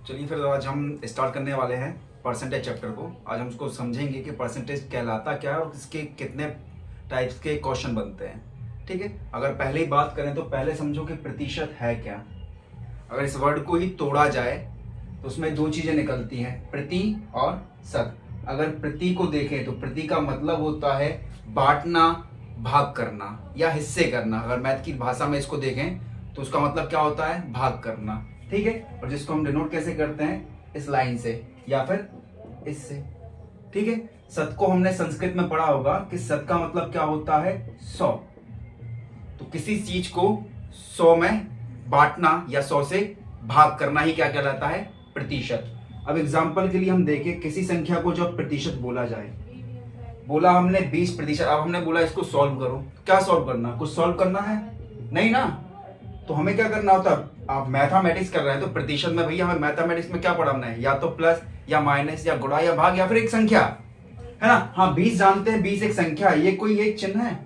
चलिए फिर आज हम स्टार्ट करने वाले हैं परसेंटेज चैप्टर को। आज हम उसको समझेंगे कि परसेंटेज कहलाता क्या है और इसके कितने टाइप्स के क्वेश्चन बनते हैं। ठीक है, अगर पहले ही बात करें तो पहले समझो कि प्रतिशत है क्या। अगर इस वर्ड को ही तोड़ा जाए तो उसमें दो चीजें निकलती हैं, प्रति और शत। अगर प्रति को देखें तो प्रति का मतलब होता है बांटना, भाग करना या हिस्से करना। अगर मैथ की भाषा में इसको देखें तो उसका मतलब क्या होता है, भाग करना। ठीक है, और जिसको हम डिनोट कैसे करते हैं, इस लाइन से या फिर इससे। ठीक है, शत को हमने संस्कृत में पढ़ा होगा कि शत का मतलब क्या होता है, 100। तो किसी चीज को 100 में बांटना या 100 से भाग करना ही क्या कहलाता है, प्रतिशत। अब एग्जाम्पल के लिए हम देखें, किसी संख्या को जब प्रतिशत बोला जाए, बोला हमने 20%। अब हमने बोला इसको सॉल्व करो, क्या सॉल्व करना, कुछ सॉल्व करना है नहीं ना। तो हमें क्या करना होता है, आप मैथमेटिक्स कर रहे हैं तो प्रतिशत में भैया हमें मैथमेटिक्स में क्या पढ़ना है, या तो प्लस या माइनस या गुणा या भाग या फिर एक संख्या, है ना। हाँ 20 जानते हैं, 20 एक संख्या है, ये कोई एक चिन्ह है।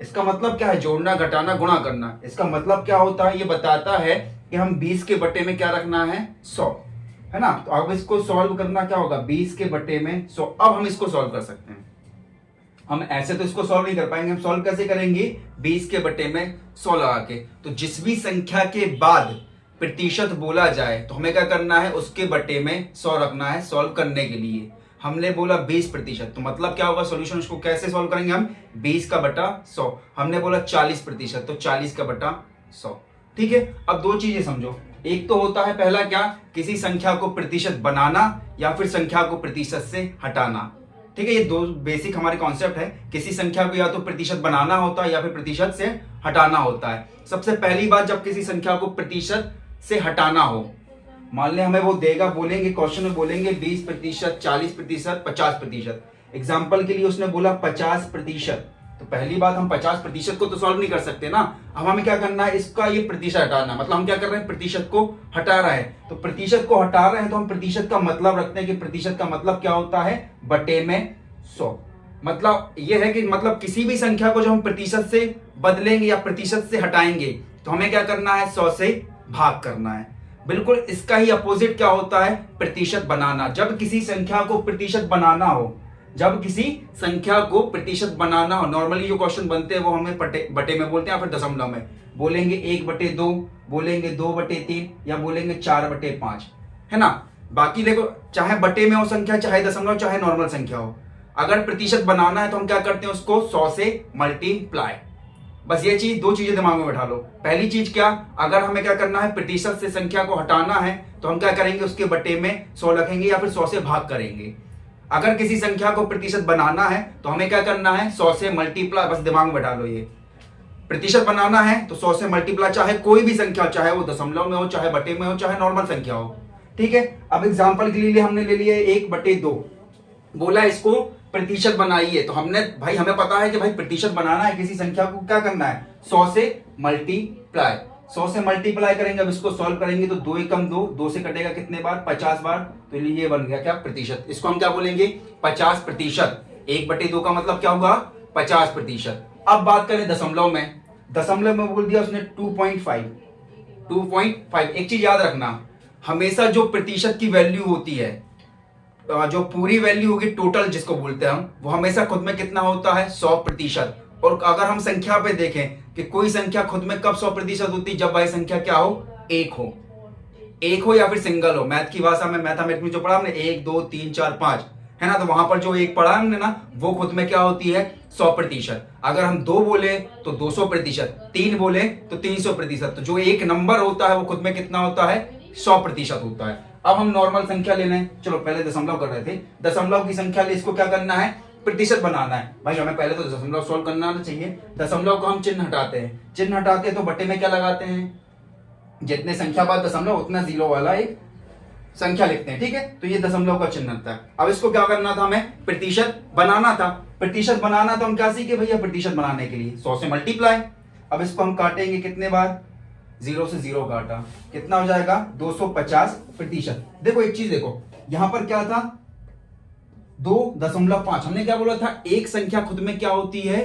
इसका मतलब क्या है, जोड़ना, घटाना, गुणा करना। इसका मतलब क्या होता है, ये बताता है कि हम 20 के बटे में क्या रखना है, 100, है ना। तो अब इसको सॉल्व करना क्या होगा, 20 के बटे में 100। अब हम इसको सॉल्व कर सकते हैं। हम ऐसे तो इसको सॉल्व नहीं कर पाएंगे, हम सॉल्व कैसे करेंगे, 20 के बटे में 100 लगा के। तो जिस भी संख्या के बाद प्रतिशत बोला जाए तो हमें क्या करना है, उसके बटे में 100 रखना है सॉल्व करने के लिए। हमने बोला 20%, तो मतलब क्या होगा सॉल्यूशन, उसको कैसे सॉल्व करेंगे हम, 20 का बटा 100। हमने बोला 40%, तो 40 का बटा 100। ठीक है, अब दो चीजें समझो। एक तो होता है पहला क्या, किसी संख्या को प्रतिशत बनाना या फिर संख्या को प्रतिशत से हटाना। ठीक है, ये दो बेसिक हमारे कॉन्सेप्ट है। किसी संख्या को या तो प्रतिशत बनाना होता है या फिर प्रतिशत से हटाना होता है। सबसे पहली बात, जब किसी संख्या को प्रतिशत से हटाना हो, मान ले हमें वो देगा, बोलेंगे क्वेश्चन में बोलेंगे 20%, 40%, 50%। एग्जाम्पल के लिए उसने बोला 50%। तो पहली बात, हम 50% को तो सॉल्व नहीं कर सकते ना। अब हमें क्या करना है, इसका ये प्रतिशत हटाना, मतलब हम क्या कर रहे हैं, प्रतिशत को हटा रहे हैं। तो प्रतिशत को हटा रहे हैं तो हम प्रतिशत का मतलब रखते हैं कि प्रतिशत का मतलब क्या होता है, बटे में 100। मतलब ये है कि मतलब किसी भी संख्या को जब हम प्रतिशत से बदलेंगे या प्रतिशत से हटाएंगे तो हमें क्या करना है, 100 से भाग करना है। बिल्कुल इसका ही अपोजिट क्या होता है, प्रतिशत बनाना। जब किसी संख्या को प्रतिशत बनाना हो, जब किसी संख्या को प्रतिशत बनाना हो, नॉर्मली जो क्वेश्चन बनते हैं वो हमें बटे में बोलते हैं या फिर दशमलव में बोलेंगे, 1/2 बोलेंगे, 2/3 या बोलेंगे 4/5, है ना। बाकी देखो, चाहे बटे में हो संख्या, चाहे दशमलव, चाहे नॉर्मल संख्या हो, अगर प्रतिशत बनाना है तो हम क्या करते हैं, उसको 100 से मल्टीप्लाई। बस ये चीज, दो चीजें दिमाग में बैठा लो। पहली चीज क्या, अगर हमें क्या करना है, प्रतिशत से संख्या को हटाना है तो हम क्या करेंगे, उसके बटे में 100 रखेंगे या फिर 100 से भाग करेंगे। अगर किसी संख्या को प्रतिशत बनाना है तो हमें क्या करना है, 100 से मल्टीप्लाई। बस दिमाग में बैठा लो, ये प्रतिशत बनाना है तो 100 से मल्टीप्लाई, चाहे कोई भी संख्या, चाहे वो दशमलव में हो, चाहे बटे में हो, चाहे नॉर्मल संख्या हो। ठीक है, अब एग्जांपल के लिए हमने ले लिया 1/2, बोला इसको प्रतिशत बनाइए। तो हमने भाई, हमें पता है कि भाई प्रतिशत बनाना है किसी संख्या को, क्या करना है, 100 से मल्टीप्लाई। 100 से मल्टीप्लाई करेंगे, अब इसको सॉल्व करेंगे तो 2 एकम 2, 2 से कटेगा कितने बार, 50 बार। तो ये बन गया क्या, प्रतिशत। इसको हम क्या बोलेंगे, 50%। 1/2 का मतलब क्या होगा, 50%। अब बात करें दशमलव में, दशमलव में बोल दिया उसने 2.5। 2.5, एक चीज याद रखना, हमेशा जो प्रतिशत की वैल्यू होती है, जो पूरी वैल्यू होगी टोटल जिसको बोलते हैं हम, वो हमेशा खुद में कितना होता है, 100%। और अगर हम संख्या पे देखें कि कोई संख्या खुद में कब 100% होती है, जब वह संख्या क्या हो, एक हो या फिर सिंगल हो। मैथ की भाषा में, मैथमेटिक्स में जो पढ़ा हमने 1 2 3 4 5, है ना, तो वहां पर जो एक पढ़ा हमने ना, वो खुद में क्या होती है, 100%। अगर हम 2 बोले तो 200%, 3 बोले तो 300%। तो जो एक नंबर होता है वो खुद में कितना होता है, 100% होता है। अब हम नॉर्मल संख्या ले लें, चलो पहले दशमलव कर रहे थे, दशमलव की संख्या ले, इसको क्या करना है, प्रतिशत बनाना है। भाई हमें पहले तो दशमलव सॉल्व करना आना चाहिए। दशमलव को हम चिन्ह हटाते हैं, चिन्ह हटाते हैं तो बटे में क्या लगाते हैं, जितने संख्या बाद दशमलव उतना जीरो वाला एक संख्या लिखते हैं। ठीक है, तो ये दशमलव का चिन्ह था। अब इसको क्या करना था, हमें प्रतिशत बनाना था। प्रतिशत बनाना तो हम क्या सीखे भैया, प्रतिशत बनाने के लिए 100 से मल्टीप्लाई। अब इसको हम काटेंगे कितने बार, 0 से 0 काटा, कितना हो जाएगा, 250%। देखो एक चीज देखो, यहां पर क्या था, 2.5। हमने क्या बोला था, एक संख्या खुद में क्या होती है,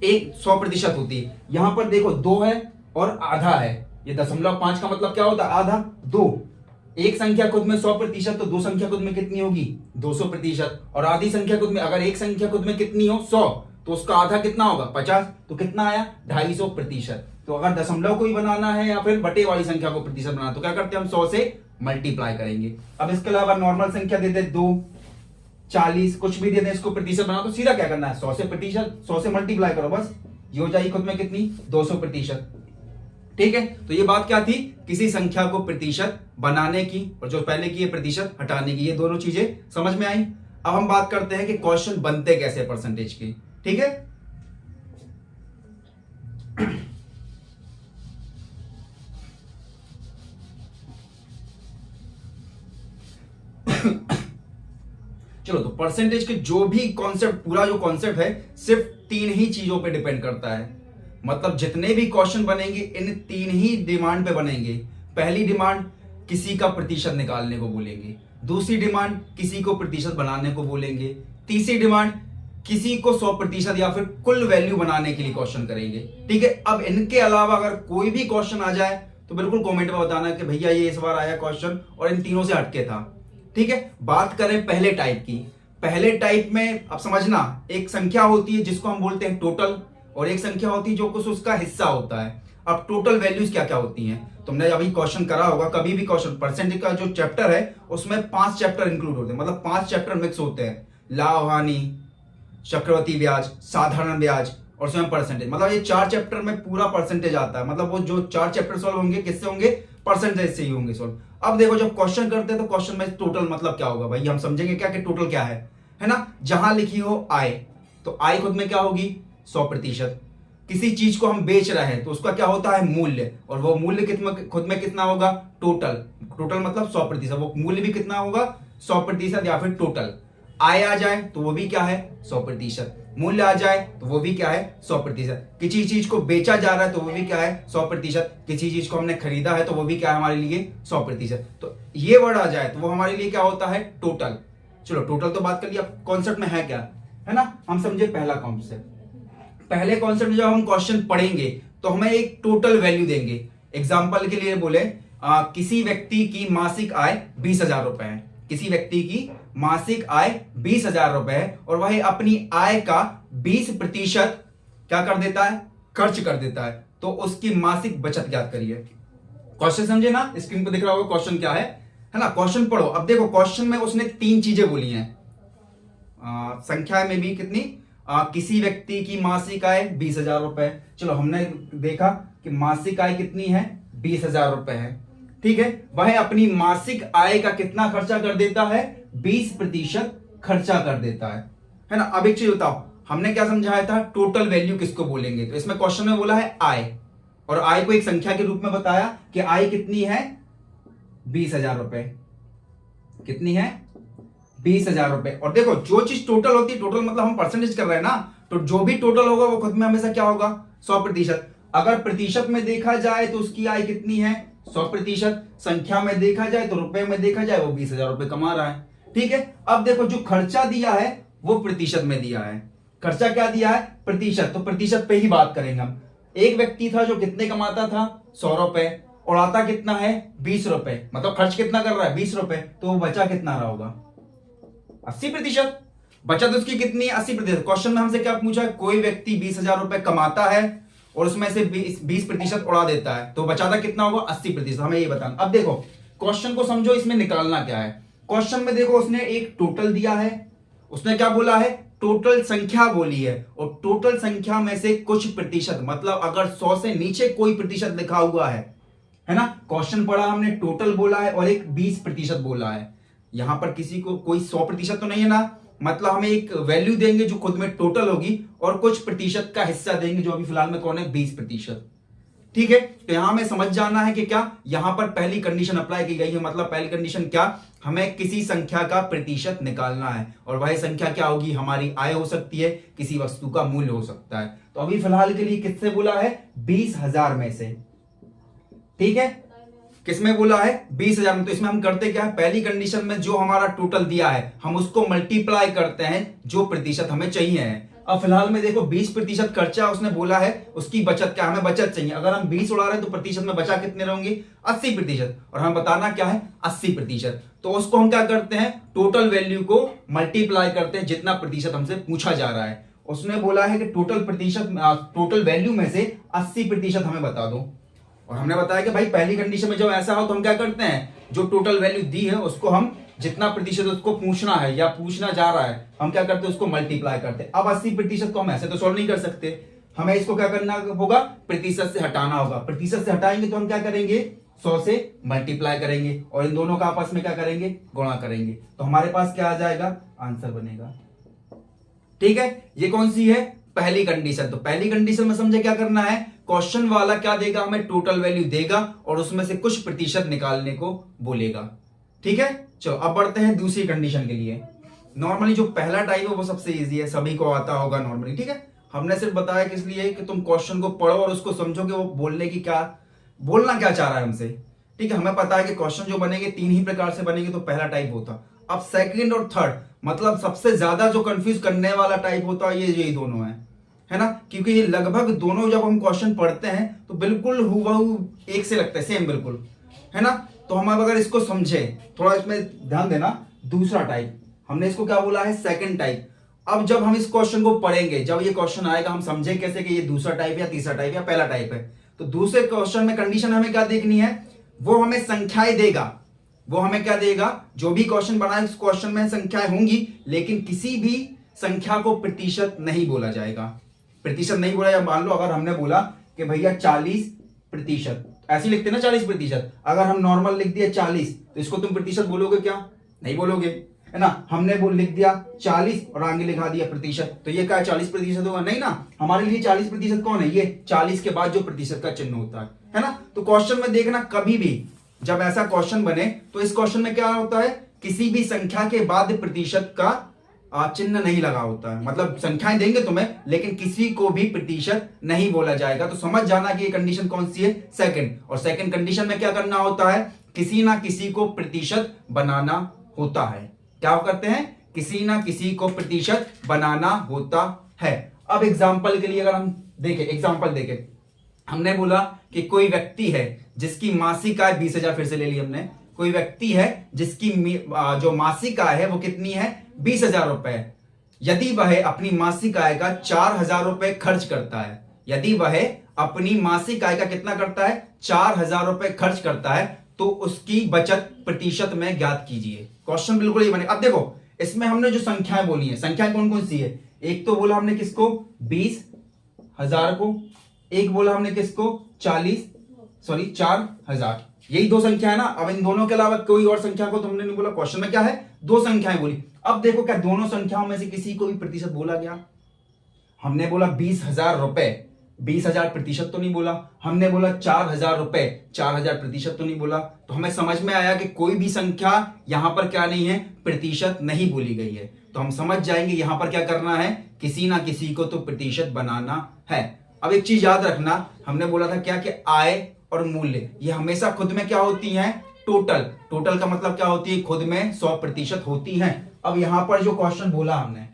एक 100% होती है। यहां पर देखो 2 है और आधा है, ये 0.5 का मतलब क्या होता है, आधा, 2। एक संख्या खुद में 100% तो दो संख्या खुद में कितनी होगी 200%। और आधी संख्या खुद में, अगर एक संख्या खुद में कितनी हो 100 तो उसका आधा कितना होगा 50, तो कितना आया 250%। तो अगर दशमलव को ही बनाना है या फिर बटे वाली संख्या को प्रतिशत बनाना तो क्या करते हैं हम 100 से मल्टीप्लाई करेंगे। अब इसके अलावा नॉर्मल संख्या दे दे 2, 40 कुछ भी दे दे, इसको प्रतिशत बना तो सीधा क्या करना है 100 से प्रतिशत, 100 से मल्टीप्लाई करो बस, ये हो जाएगी खुद में कितनी 200%। ठीक है, तो ये बात क्या थी, किसी संख्या को प्रतिशत बनाने की और जो पहले की है प्रतिशत हटाने की, ये दोनों चीजें समझ में आई। अब हम बात करते हैं कि क्वेश्चन बनते कैसे परसेंटेज की। ठीक है, चलो तो परसेंटेज के जो भी कॉन्सेप्ट, पूरा जो कॉन्सेप्ट है सिर्फ 3 ही चीजों पे डिपेंड करता है। मतलब जितने भी क्वेश्चन बनेंगे इन 3 ही डिमांड पे बनेंगे। पहली डिमांड किसी का प्रतिशत निकालने को बोलेंगे, दूसरी डिमांड किसी को प्रतिशत बनाने को बोलेंगे, तीसरी डिमांड किसी को 100% या फिर कुल वैल्यू बनाने के लिए क्वेश्चन करेंगे। ठीक है, अब इनके अलावा अगर कोई भी क्वेश्चन आ जाए तो बिल्कुल कमेंट में बताना कि भैया ये इस बार आया क्वेश्चन और इन तीनों से हटके था। ठीक है, बात करें पहले टाइप की। पहले टाइप में अब समझना, एक संख्या होती है जिसको हम बोलते हैं टोटल, और एक संख्या होती है जो कुछ उसका हिस्सा होता है। अब टोटल वैल्यूज क्या क्या होती हैं, तुमने अभी क्वेश्चन करा होगा, कभी भी क्वेश्चन परसेंटेज का जो चैप्टर है उसमें 5 चैप्टर इंक्लूड होते हैं, मतलब 5 चैप्टर मिक्स होते हैं, लाभ हानि, चक्रवृद्धि ब्याज, साधारण ब्याज और स्वयं परसेंटेज। मतलब ये 4 चैप्टर में पूरा परसेंटेज आता है। मतलब वो जो 4 चैप्टर सॉल्व होंगे किससे होंगे, परसेंटेज से ही होंगे सॉल्व। अब देखो जब क्वेश्चन करते हैं तो क्वेश्चन में टोटल मतलब क्या होगा भाई, हम समझेंगे क्या कि टोटल क्या है ना। जहां लिखी हो आय, तो आय खुद में क्या होगी 100%। किसी चीज को हम बेच रहे हैं तो उसका क्या होता है मूल्य, और वो मूल्य खुद में कितना होगा टोटल। टोटल मतलब 100%, वो मूल्य भी कितना होगा 100% या फिर टोटल। आय आ जाए तो वो भी क्या है 100%, मूल्य आ जाए तो वो भी क्या है 100%। किसी चीज को बेचा जा रहा है तो वो भी क्या है 100%, किसी चीज को हमने खरीदा है तो वो भी क्या है हमारे लिए 100%। तो ये वर्ड आ जाए तो वो हमारे लिए क्या होता है टोटल। चलो टोटल तो बात कर लिया, कॉन्सेप्ट में है क्या, है ना। हम समझे पहला कॉन्सेप्ट। पहले कॉन्सेप्ट जब हम क्वेश्चन पढ़ेंगे तो हमें एक टोटल वैल्यू देंगे। एग्जाम्पल के लिए बोले किसी व्यक्ति की मासिक आय 20,000 रुपए है, किसी व्यक्ति की मासिक आय 20,000 रुपए है और वह अपनी आय का 20% क्या कर देता है खर्च कर देता है, तो उसकी मासिक बचत ज्ञात करिए। क्वेश्चन समझे ना, स्क्रीन पर दिख रहा होगा क्वेश्चन क्या है ना। क्वेश्चन पढ़ो। अब देखो क्वेश्चन में उसने 3 चीजें बोली हैं, संख्या में भी कितनी, किसी व्यक्ति की मासिक आय 20,000 रुपए। चलो हमने देखा कि मासिक आय कितनी है 20,000 रुपए है। ठीक है, वह अपनी मासिक आय का कितना खर्चा कर देता है 20% खर्चा कर देता है ना। अब एक चीज बताओ, हमने क्या समझाया था टोटल वैल्यू किसको बोलेंगे, तो इसमें क्वेश्चन में बोला है आय, और आय को एक संख्या के रूप में बताया कि आय कितनी है 20,000 रुपए, कितनी है 20,000 रुपए। और देखो जो चीज टोटल होती है, टोटल मतलब हम परसेंटेज कर रहे हैं ना, तो जो भी टोटल होगा वो खुद में हमेशा क्या होगा 100%। अगर प्रतिशत में देखा जाए तो उसकी आय कितनी है 100%, संख्या में देखा जाए तो रुपए में देखा जाए वो 20,000 रुपए कमा रहा है। ठीक है, अब देखो जो खर्चा दिया है वो प्रतिशत में दिया है, खर्चा क्या दिया है प्रतिशत, तो प्रतिशत पे ही बात करेंगे हम। एक व्यक्ति था जो कितने कमाता था 100 रुपए और आता कितना है 20 रुपए, मतलब खर्च कितना कर रहा है 20 रुपए, तो वो बचा कितना रहा होगा 80%। बचत उसकी कितनी है 80%। क्वेश्चन में हमसे क्या पूछा है, कोई व्यक्ति 20,000 रुपए कमाता है और उसमें से 20% उड़ा देता है, तो बचाता कितना होगा 80%, हमें ये बताना। अब देखो क्वेश्चन को समझो, इसमें निकालना क्या है। क्वेश्चन में देखो उसने एक टोटल दिया है, उसने क्या बोला है टोटल संख्या बोली है, और टोटल संख्या में से कुछ प्रतिशत, मतलब अगर 100 से नीचे कोई प्रतिशत लिखा हुआ है ना। क्वेश्चन पढ़ा हमने, टोटल बोला है और एक 20% बोला है। यहां पर किसी को कोई 100% तो नहीं है ना, मतलब हमें एक वैल्यू देंगे जो खुद में टोटल होगी और कुछ प्रतिशत का हिस्सा देंगे जो अभी फिलहाल में कौन है 20%। ठीक है, तो यहां में समझ जाना है कि क्या यहां पर पहली कंडीशन अप्लाई की गई है, मतलब पहली कंडीशन क्या, हमें किसी संख्या का प्रतिशत निकालना है और वह संख्या क्या होगी हमारी आय हो सकती है, किसी वस्तु का मूल्य हो सकता है। तो अभी फिलहाल के लिए किससे बोला है 20,000 में से। ठीक है, किसमें बोला है 20,000 में। तो इसमें हम करते क्या है, पहली कंडीशन में जो हमारा टोटल दिया है हम उसको मल्टीप्लाई करते हैं जो प्रतिशत हमें चाहिए है। अब फिलहाल में देखो 20% खर्चा उसने बोला है, उसकी बचत क्या, हमें बचत चाहिए। अगर हम 20 उड़ा रहे हैं तो प्रतिशत में बचा कितने रहेंगे, 80%, और हमें बताना क्या है 80%। तो उसको हम क्या करते हैं, टोटल वैल्यू को मल्टीप्लाई करते हैं जितना प्रतिशत हमसे पूछा जा रहा है। उसने बोला है कि टोटल वैल्यू में से 80% हमें बता दो, और हमने बताया कि भाई पहली कंडीशन में जब ऐसा हो तो हम क्या करते हैं, जो टोटल वैल्यू दी है उसको हम जितना प्रतिशत उसको पूछना है या पूछना जा रहा है हम क्या करते हैं, उसको मल्टीप्लाई करते हैं। अब 80% को हम ऐसे तो सॉल्व नहीं कर सकते, हमें इसको क्या करना होगा, प्रतिशत से हटाना होगा। प्रतिशत से हटाएंगे तो हम क्या करेंगे, 100 से मल्टीप्लाई करेंगे और इन दोनों का आपस में क्या करेंगे, गुणा करेंगे। तो हमारे पास क्या आ जाएगा, आंसर बनेगा। ठीक है, ये कौन सी है, पहली कंडीशन। तो पहली कंडीशन में समझे क्या करना है, क्वेश्चन वाला क्या देगा, हमें टोटल वैल्यू देगा और उसमें से कुछ प्रतिशत निकालने को बोलेगा। ठीक है, चलो अब बढ़ते हैं दूसरी कंडीशन के लिए। नॉर्मली जो पहला टाइप है वो सबसे इजी है, सभी को आता होगा नॉर्मली। ठीक है, हमने सिर्फ बताया किस लिए कि तुम क्वेश्चन को पढ़ो और उसको समझो कि वो बोलना क्या चाह रहा है हमसे। ठीक है, हमें पता है कि क्वेश्चन जो बनेंगे 3 ही प्रकार से बनेंगे, तो पहला टाइप होता। अब सेकंड और थर्ड, मतलब सबसे ज्यादा जो कंफ्यूज करने वाला टाइप होता है ये दोनों है ना, क्योंकि ये लगभग दोनों जब हम क्वेश्चन पढ़ते हैं तो बिल्कुल हूबहू एक से लगता है, सेम बिल्कुल, है ना। तो हम अगर इसको समझे, थोड़ा इसमें ध्यान देना, दूसरा टाइप हमने इसको क्या बोला है, सेकंड टाइप। अब जब हम इस क्वेश्चन को पढ़ेंगे, जब ये क्वेश्चन आएगा हम समझे कैसे कि ये दूसरा टाइप या तीसरा टाइप या पहला टाइप है। तो दूसरे क्वेश्चन में कंडीशन हमें क्या देखनी है, वो हमें संख्याएं देगा। वो हमें क्या देगा, जो भी क्वेश्चन बना है उस क्वेश्चन में संख्याएं होंगी, लेकिन किसी भी संख्या को प्रतिशत नहीं बोला जाएगा। प्रतिशत नहीं बोला, मान लो अगर हमने बोला कि भैया 40%, ऐसे लिखते ना 40%, अगर हम नॉर्मल लिख दिया 40 तो इसको तुम प्रतिशत बोलोगे क्या, नहीं बोलोगे, है ना। हमने वो लिख दिया 40 और आगे लिखा दिया प्रतिशत, तो ये क्या 40% होगा, नहीं ना। हमारे लिए 40% कौन है, ये 40 के बाद जो प्रतिशत का चिन्ह होता है ना। तो क्वेश्चन में देखना, कभी भी जब ऐसा क्वेश्चन बने तो इस क्वेश्चन में क्या होता है, किसी भी संख्या के बाद प्रतिशत का चिन्ह नहीं लगा होता है। मतलब संख्याएं देंगे तुम्हें लेकिन किसी को भी प्रतिशत नहीं बोला जाएगा। तो समझ जाना कि ये कंडीशन कौन सी है, सेकंड। और सेकंड कंडीशन में क्या करना होता है, किसी ना किसी को प्रतिशत बनाना होता है। क्या करते हैं, किसी ना किसी को प्रतिशत बनाना होता है। अब एग्जाम्पल के लिए अगर हम देखें, एग्जाम्पल देखें, हमने बोला कि कोई व्यक्ति है जिसकी मासिक आय 20,000, फिर से ले ली हमने, कोई व्यक्ति है जिसकी जो मासिक आय है वो कितनी है, 20,000 रुपए। यदि वह अपनी मासिक आय का 4,000 रुपए खर्च करता है, यदि वह अपनी मासिक आय का कितना करता है, 4,000 रुपए खर्च करता है, तो उसकी बचत प्रतिशत में ज्ञात कीजिए। क्वेश्चन बिल्कुल ही बने। अब देखो इसमें हमने जो संख्याएं बोली है, संख्याएं कौन कौन सी है, एक तो बोला हमने किसको 20,000 को, एक बोला हमने किसको 4,000, यही दो संख्या है ना। अब इन दोनों के अलावा कोई और संख्या को तो हमने नहीं बोला, क्वेश्चन में क्या है, दो संख्याएं बोली। अब देखो क्या दोनों संख्याओं में से किसी को भी प्रतिशत बोला गया, हमने बोला 20,000 रुपए, 20,000 प्रतिशत तो नहीं बोला, हमने बोला 4,000 रुपए, 4,000 प्रतिशत तो नहीं बोला। तो हमें समझ में आया कि कोई भी संख्या यहां पर क्या नहीं है, प्रतिशत नहीं बोली गई है। तो हम समझ जाएंगे यहां पर क्या करना है, किसी ना किसी को तो प्रतिशत बनाना है। अब एक चीज याद रखना, हमने बोला था क्या कि आय और मूल्य ये हमेशा खुद में क्या होती हैं, टोटल का मतलब क्या होती है, खुद में 100% होती हैं। अब यहां पर जो क्वेश्चन बोला हमने,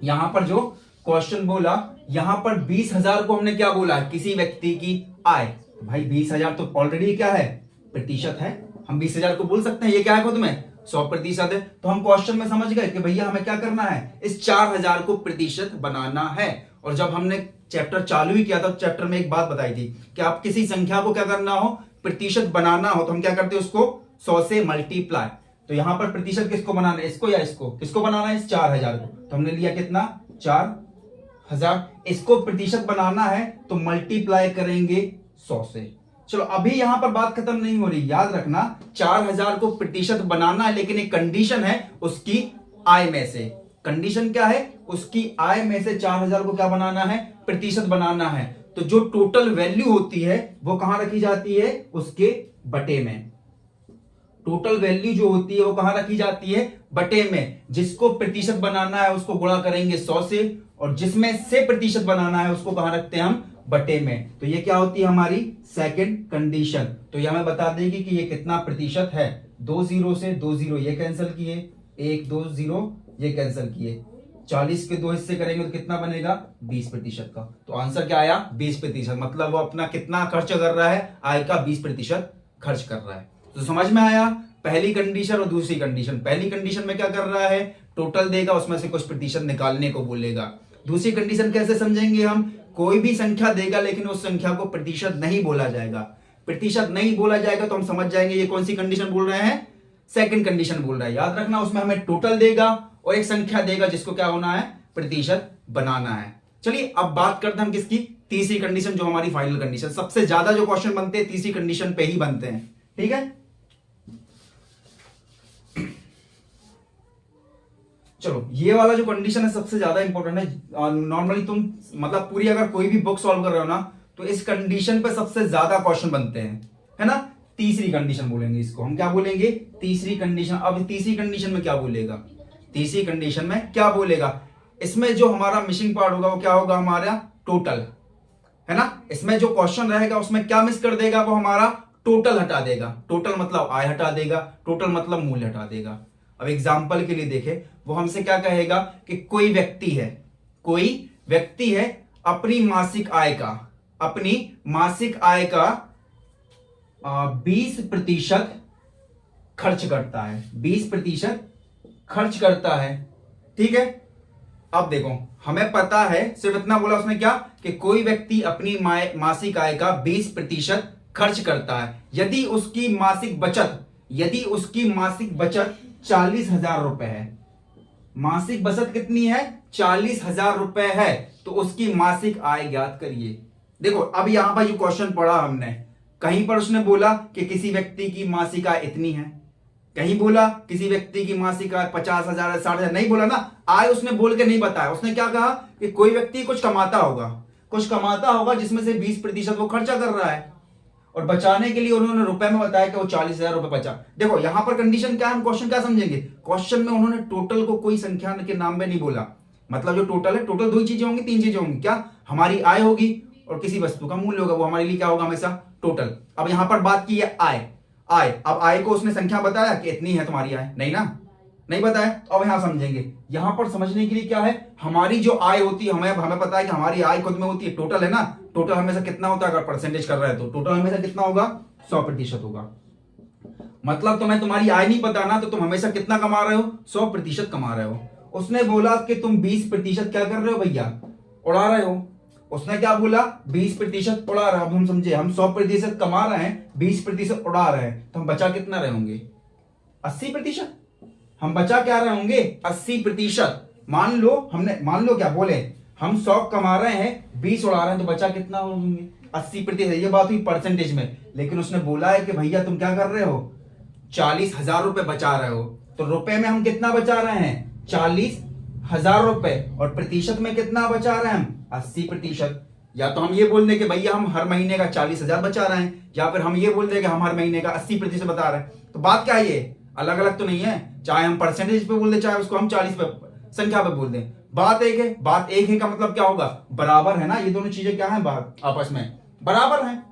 यहां पर जो क्वेश्चन बोला, यहां पर 20,000 को हमने क्या बोला, किसी व्यक्ति की आय। तो भाई 20,000 तो ऑलरेडी क्या है, प्रतिशत है, हम 20,000 को बोल सकते हैं ये क्या है, खुद में 100% है। तो हम क्वेश्चन में समझ गए कि भैया हमें क्या करना है, इस 4,000 को प्रतिशत बनाना है। और जब हमने चैप्टर चालू ही किया था, चैप्टर में एक बात बताई थी कि आप किसी संख्या को क्या करना हो, प्रतिशत बनाना हो, तो हम क्या करते हैं, उसको 100 से मल्टीप्लाई। तो यहां पर प्रतिशत किसको बनाना है, इसको या इसको, किसको बनाना है, इस 4,000 को। तो हमने लिया कितना, 4,000। इसको प्रतिशत बनाना है तो मल्टीप्लाई करेंगे 100 से। चलो अभी यहां पर बात खत्म नहीं हो रही, याद रखना 4,000 को प्रतिशत बनाना है, लेकिन एक कंडीशन है उसकी आय में से। कंडीशन क्या है, उसकी आय में से 4,000 को क्या बनाना है, प्रतिशत बनाना है। तो जो टोटल वैल्यू होती है वो कहां रखी जाती है, उसके बटे में। टोटल वैल्यू जो होती है वो कहां रखी जाती है, बटे में। जिसको प्रतिशत बनाना है उसको गुणा करेंगे 100 से, और जिसमें से प्रतिशत बनाना है उसको कहां रखते हैं हम, बटे में। तो ये क्या होती है हमारी सेकंड कंडीशन। तो ये हमें बता देगी कि ये कितना प्रतिशत है। 2 0 से 2 0 ये कैंसिल किए, 1 2 0 ये कैंसिल किए। 40 के 2 हिस्से करेंगे तो कितना बनेगा 20% का। तो आंसर क्या आया 20%, मतलब वो अपना कितना खर्च कर रहा है, आय का 20% खर्च कर रहा है। तो समझ में आया पहली कंडीशन और दूसरी कंडीशन। पहली कंडीशन में क्या कर रहा है, टोटल देगा, उसमें से कुछ प्रतिशत निकालने को बोलेगा। दूसरी कंडीशन कैसे समझेंगे हम, कोई भी संख्या देगा लेकिन उस संख्या को प्रतिशत नहीं बोला जाएगा। प्रतिशत नहीं बोला जाएगा तो हम समझ जाएंगे ये कौन सी कंडीशन बोल रहे हैं, सेकंड कंडीशन बोल रहा है। याद रखना उसमें हमें टोटल देगा और एक संख्या देगा जिसको क्या होना है, प्रतिशत बनाना है। चलिए अब बात करते हैं हम किसकी, तीसरी कंडीशन, जो हमारी फाइनल कंडीशन। सबसे ज्यादा जो क्वेश्चन बनते हैं तीसरी कंडीशन पे ही बनते हैं, ठीक है। चलो ये वाला जो कंडीशन है सबसे ज्यादा इंपॉर्टेंट है। नॉर्मली तुम मतलब पूरी अगर कोई भी बुक सॉल्व कर रहे हो ना तो इस कंडीशन पे सबसे ज्यादा क्वेश्चन बनते हैं, है ना। तीसरी कंडीशन बोलेंगे इसको हम, क्या बोलेंगे, तीसरी कंडीशन। अब तीसरी कंडीशन में क्या बोलेगा, तीसरी कंडीशन में क्या बोलेगा, इसमें जो हमारा मिसिंग पार्ट होगा वो क्या होगा, हमारा टोटल, है ना। इसमें जो क्वेश्चन रहेगा उसमें क्या मिस कर देगा, वो हमारा टोटल हटा देगा। टोटल मतलब आय हटा देगा, टोटल मतलब मूल्य हटा देगा। अब एग्जाम्पल के लिए देखे, वो हमसे क्या कहेगा कि कोई व्यक्ति है अपनी मासिक आय का 20% खर्च करता है, 20% खर्च करता है, ठीक है। अब देखो हमें पता है, सिर्फ इतना बोला उसने क्या, कि कोई व्यक्ति अपनी मासिक आय का 20% खर्च करता है। यदि उसकी मासिक बचत 40,000 रुपए है, मासिक बचत कितनी है, 40,000 रुपए है, तो उसकी मासिक आय ज्ञात करिए। देखो अब यहां पर जो क्वेश्चन पढ़ा हमने, कहीं पर उसने बोला कि किसी व्यक्ति की मासिक आय इतनी है, कहीं बोला किसी व्यक्ति की मासिक आय 50,000 है, 60,000, नहीं बोला ना, आय उसने बोल के नहीं बताया। उसने क्या कहा कि कोई व्यक्ति कुछ कमाता होगा जिसमें से 20% वो खर्चा कर रहा है, और बचाने के लिए उन्होंने रुपए में बताया कि वो 40,000 रुपए बचा। देखो यहां पर कंडीशन क्या है, हम क्वेश्चन क्या समझेंगे, क्वेश्चन में उन्होंने टोटल को कोई संख्या के नाम में नहीं बोला। मतलब जो टोटल है, टोटल दो ही चीजें होंगी, तीन चीजें होंगी, क्या, हमारी आय होगी और किसी वस्तु का मूल्य होगा, वो हमारे लिए क्या होगा, हमेशा टोटल। अब यहां पर बात की है आय। अब आय को उसने संख्या बताया कि इतनी है तुम्हारी आय, नहीं ना, नहीं बताया। अब यहां समझेंगे, यहां पर समझने के लिए क्या है, हमारी जो आय होती है, हमें पता है कि हमारी आय खुद में होती है, टोटल है ना, टोटल हमेशा कितना होता है, अगर परसेंटेज कर रहा है तो टोटल हमेशा कितना होगा, 100% होगा। मतलब तुम्हें तुम्हारी आय नहीं पता ना, तो तुम हमेशा कितना कमा रहे हो, 100% कमा रहे हो। उसने बोला कि तुम 20% क्या कर रहे हो भैया, उड़ा रहे हो। उसने क्या बोला, 20% उड़ा रहे हो। अब हम समझे, हम 100% कमा रहे हैं, 20% उड़ा रहे हैं, तो हम बचा कितना रहे होंगे, 80%। हम बचा क्या रहे होंगे, 80%। मान लो क्या बोले, हम 100 कमा रहे हैं, 20 उड़ा रहे हैं, तो बचा कितना होंगे, 80%। ये बात हुई परसेंटेज में। लेकिन उसने बोला है कि भैया तुम क्या कर रहे हो, 40,000 रुपए बचा रहे हो, तो रुपए में हम कितना बचा रहे हैं, 40,000 रुपए, और प्रतिशत में कितना बचा रहे हैं हम, 80%। या तो हम ये बोल दें कि भैया हम हर महीने का 40,000 बचा रहे हैं, या फिर हम ये बोल दें कि हम हर महीने का 80% बता रहे हैं। तो बात क्या है, ये अलग अलग तो नहीं है, चाहे हम परसेंटेज पे बोल दें, चाहे उसको हम 40 पे संख्या पे बोल दें, बात एक है। बात एक है का मतलब क्या होगा, बराबर है ना, ये दोनों चीजें क्या है, आपस में बराबर हैं।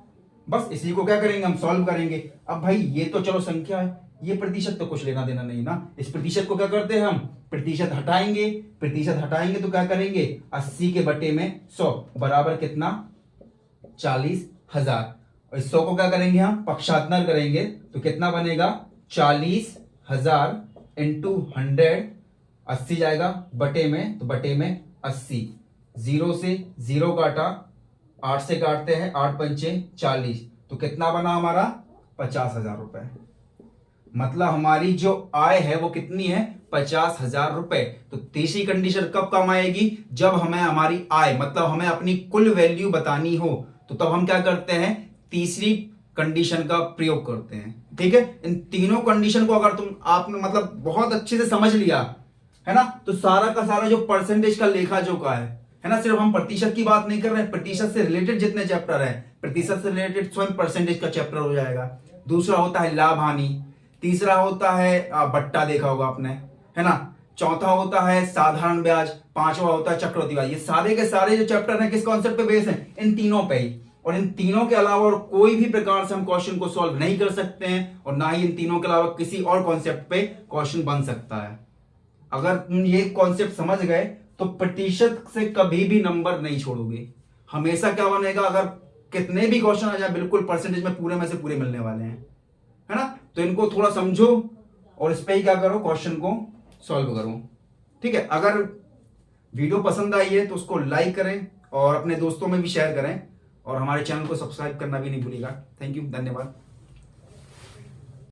बस इसी को क्या करेंगे, हम सॉल्व करेंगे। अब भाई ये तो चलो संख्या है, ये प्रतिशत तो कुछ लेना देना नहीं ना। इस प्रतिशत को क्या करते हैं हम, प्रतिशत हटाएंगे तो क्या करेंगे, 80 के बटे में 100 बराबर कितना, 40,000। और इस 100 को क्या करेंगे हम, पक्षांतर करेंगे तो कितना बनेगा, 40,000 इंटू 100, 80 जाएगा बटे में, तो बटे में 80, 0 से 0 काटा, 8 से काटते हैं, 8 पंचे 40, तो कितना बना हमारा, 50,000 रुपए। मतलब हमारी जो आय है वो कितनी है, 50,000 रुपए। तो तीसरी कंडीशन कब काम आएगी, जब हमें हमारी आय मतलब हमें अपनी कुल वैल्यू बतानी हो, तो तब हम क्या करते हैं, तीसरी कंडीशन का प्रयोग करते हैं, ठीक है। इन तीनों कंडीशन को अगर आपने मतलब बहुत अच्छे से समझ लिया है ना, तो सारा का सारा जो परसेंटेज का लेखा जोखा है ना, सिर्फ हम प्रतिशत की बात नहीं कर रहे हैं, प्रतिशत से रिलेटेड जितने चैप्टर है, प्रतिशत से रिलेटेड स्वयं परसेंटेज का चैप्टर हो जाएगा। दूसरा होता है लाभ हानि, तीसरा होता है बट्टा, देखा होगा आपने, है ना, चौथा होता है साधारण ब्याज, पांचवा होता है चक्रवृद्धि ब्याज। ये सारे के सारे जो चैप्टर हैं किस कॉन्सेप्ट पे बेस हैं, इन तीनों पे ही। और इन तीनों के अलावा और कोई भी प्रकार से हम क्वेश्चन को सॉल्व नहीं कर सकते हैं, और ना ही इन तीनों के अलावा किसी और कॉन्सेप्ट पे क्वेश्चन बन सकता है। अगर तुम ये कॉन्सेप्ट समझ गए तो प्रतिशत से कभी भी नंबर नहीं छोड़ोगे, हमेशा क्या बनेगा, अगर कितने भी क्वेश्चन आ जाए बिल्कुल परसेंटेज में पूरे में से पूरे मिलने वाले हैं, है ना। तो इनको थोड़ा समझो और इस पे ही क्या करो, क्वेश्चन को सॉल्व करो। ठीक है, अगर वीडियो पसंद आई है तो उसको लाइक करें और अपने दोस्तों में भी शेयर करें और हमारे चैनल को सब्सक्राइब करना भी नहीं भूलिएगा। थैंक यू, धन्यवाद।